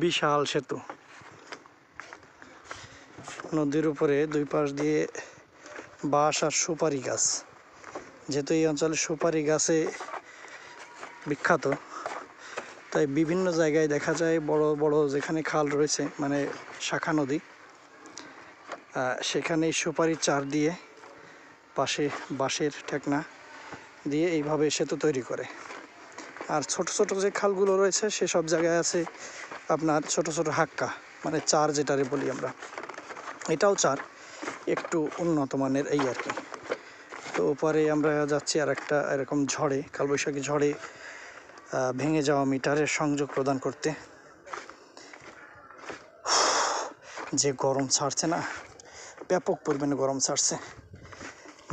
বিশাল সেতু, নদীর উপরে দুই পাশ দিয়ে বাঁশ আর সুপারি গাছ। যেহেতু এই অঞ্চলে সুপারি গাছে বিখ্যাত, তাই বিভিন্ন জায়গায় দেখা যায় বড় বড় যেখানে খাল রয়েছে, মানে শাখা নদী, সেখানে সুপারির চার দিয়ে পাশে বাঁশের ঠেকনা দিয়ে এইভাবে সেতু তৈরি করে। আর ছোট ছোট যে খালগুলো রয়েছে সেসব জায়গায় আছে আপনার ছোট ছোট হাক্কা, মানে চার যেটারে বলি আমরা, এটাও চার, একটু উন্নত মানের এই আর কি। তো ওপারে আমরা যাচ্ছি আর একটা এরকম ঝড়ে, কালবৈশাখী ঝড়ে ভেঙে যাওয়া মিটারের সংযোগ প্রদান করতে। যে গরম ছাড়ছে না, ব্যাপক পরিমাণে গরম ছাড়ছে।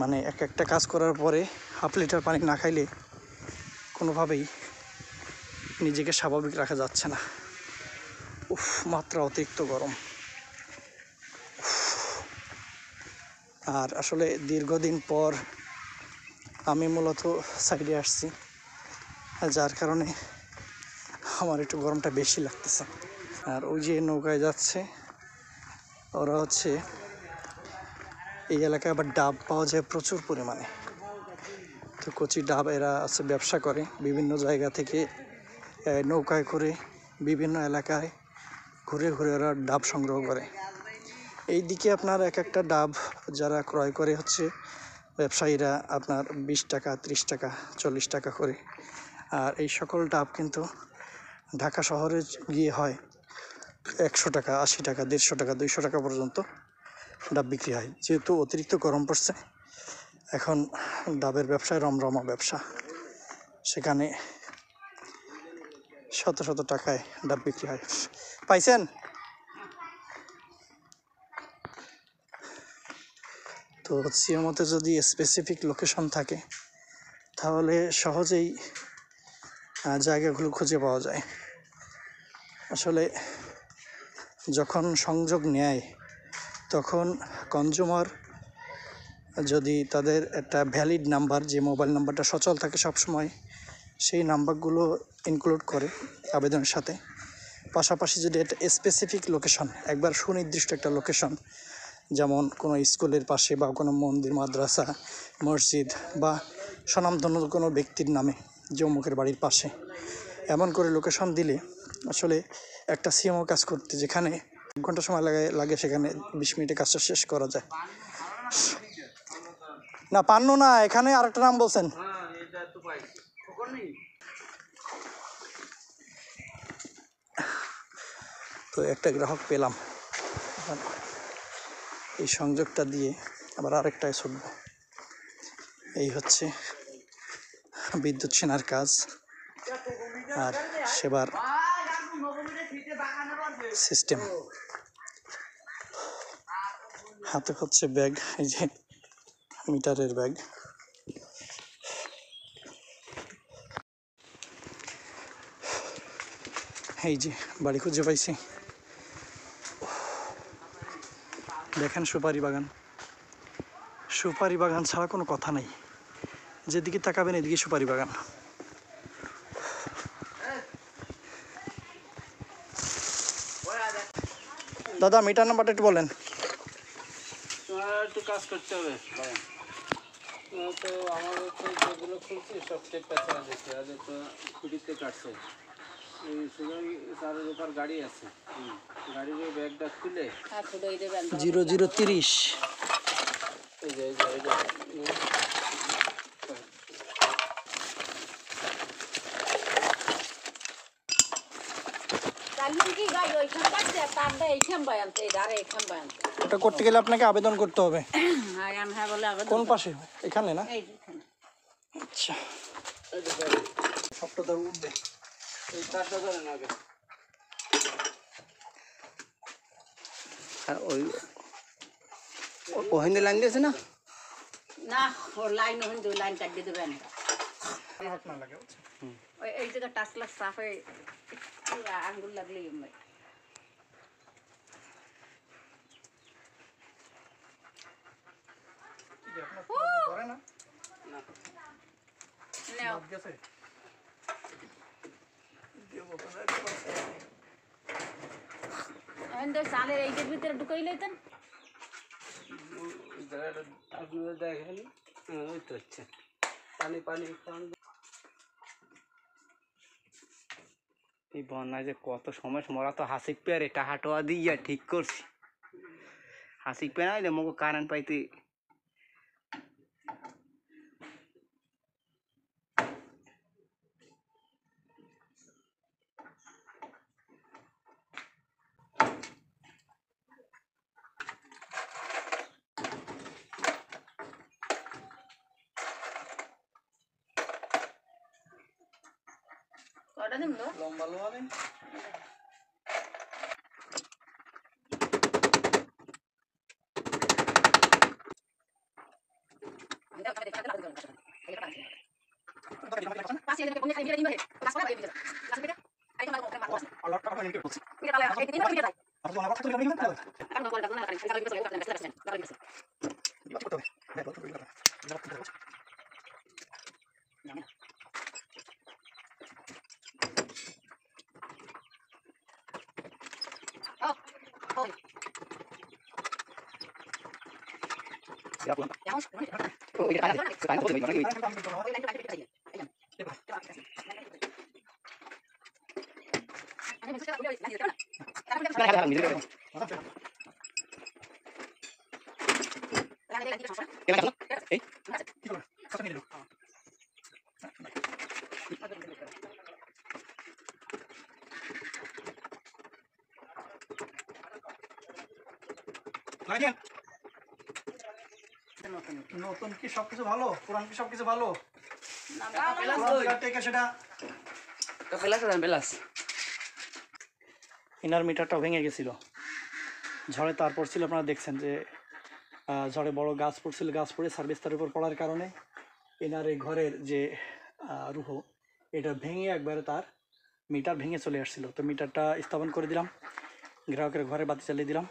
মানে একটা কাজ করার পরে হাফ লিটার পানি না খাইলে কোনোভাবেই নিজেকে স্বাভাবিক রাখা যাচ্ছে না। উফ, মাত্রা অতিরিক্ত গরম। আর আসলে দীর্ঘদিন পর আমি মূলত সাইডে আসছি, যার কারণে আমার একটু গরমটা বেশি লাগতেছে। আর ওই যে নৌকায় যাচ্ছে ওরা হচ্ছে, এই এলাকায় আবার ডাব পাওয়া যায় প্রচুর পরিমাণে। তো কচি ডাব এরা আছে ব্যবসা করে, বিভিন্ন জায়গা থেকে নৌকায় করে বিভিন্ন এলাকায় ঘুরে ঘুরে ওরা ডাব সংগ্রহ করে। এই দিকে আপনার এক একটা ডাব যারা ক্রয় করে হচ্ছে ব্যবসায়ীরা আপনার 20 টাকা, 30 টাকা, 40 টাকা করে। আর এই সকল ডাব কিন্তু ঢাকা শহরে গিয়ে হয় 100 টাকা, 80 টাকা, 150 টাকা, 200 টাকা পর্যন্ত ডাব বিক্রি হয়। যেহেতু অতিরিক্ত গরম পড়ছে, এখন ডাবের ব্যবসায় রমরমা ব্যবসা। সেখানে শত শত টাকায় ডাব বিক্রি হয়। পাইছেন? তো সিএমওতে যদি স্পেসিফিক লোকেশন থাকে তাহলে সহজেই জায়গাগুলো খুঁজে পাওয়া যায়। আসলে যখন সংযোগ নেয় তখন কনজিউমার যদি তাদের একটা ভ্যালিড নাম্বার, যে মোবাইল নাম্বারটা সচল থাকে সবসময়, সেই নাম্বারগুলো ইনক্লুড করে আবেদনের সাথে। পাশাপাশি যদি একটা স্পেসিফিক লোকেশন, একবার সুনির্দিষ্ট একটা লোকেশন, যেমন কোনো স্কুলের পাশে বা কোনো মন্দির, মাদ্রাসা, মসজিদ বা স্বনামধন্য কোনো ব্যক্তির নামে যে অমুকের বাড়ির পাশে, এমন করে লোকেশন দিলে আসলে একটা সিএমও কাজ করতে যেখানে 1 ঘন্টা সময় লাগে সেখানে 20 মিনিটে কাজটা শেষ করা যায়। না পান্নু না, এখানে আরেকটা নাম বলছেন। তো একটা গ্রাহক পেলাম, এই সংযোগটা দিয়ে আবার আরেকটায় ছুটব। এই হচ্ছে বিদ্যুৎ সেনার কাজ আর সেবার সিস্টেম। হাতে হচ্ছে ব্যাগ, এই যে মিটারের ব্যাগ। এই যে বাড়ি খুঁজে পাইছি, দেখেন সুপারি বাগান। সুপারি বাগান ছাড়া কোনো কথা নেই, যেদিকে তাকাবেন এদিকে সুপারি বাগান। দাদা মিটার নাম্বারটা একটু বলেন। একটু কাজ করতে হবে, তো আমার যেগুলো খুলছি সব টেপ পেছনে দেখছে, আজ তো খুঁটিতে কাটছে। এই সুযোগ চারের উপর গাড়ি আছে, গাড়ির ব্যাগটা খুলে 0030 এই যে ওটা করতে গেলে আপনাকে আবেদন করতে হবে। কোন পাশে? এখানে না? আচ্ছা, সবটা ধরে উঠবে। এই তারটা ধরেন আগে। ওই ওখানে লাইন দিয়েছে না? না, ওর লাইন ওখানে দুই লাইন কাটিয়ে দেবেন। এই জায়গা টাচলা সাফ হয়ে আঙ্গুল লাগলেই এখন তো চালের এইটার ভিতরে ঢুকাই লইতেন। ওই জায়গাটা আপনারা দেখেন, ওই তো হচ্ছে পানি পানি খান। এই বন্যায় যে কত সমস্যা, মোরা তো হাসিক পেয়ারে টাহা টোয়া দিয়ে ঠিক করছি। হাসিক পেয়ে নাইলে মোকে কারেন্ট পাইতে কয়টা দিন তো? লম্বা লোয়া নেই। নতুন কি সবকিছু ভালো, পুরান কি সবকিছু ভালো? সেটা ইনার মিটারটা ভেঙে গেছিল ঝড়ে। তারপর ছিল আপনারা দেখছেন যে ঝড়ে বড় গাছ পড়ছিল, গাছ পড়ে সার্ভিস তার উপর পড়ার কারণে এনার এই ঘরের যে রুহ এটা ভেঙে একবারে তার মিটার ভেঙে চলে আসছিল। তো মিটারটা স্থাপন করে দিলাম, গ্রাহকের ঘরে বাতি চালিয়ে দিলাম।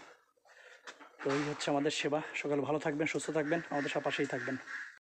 তো এই হচ্ছে আমাদের সেবা। সকাল ভালো থাকবেন, সুস্থ থাকবেন, আমাদের সব পাশেই থাকবেন।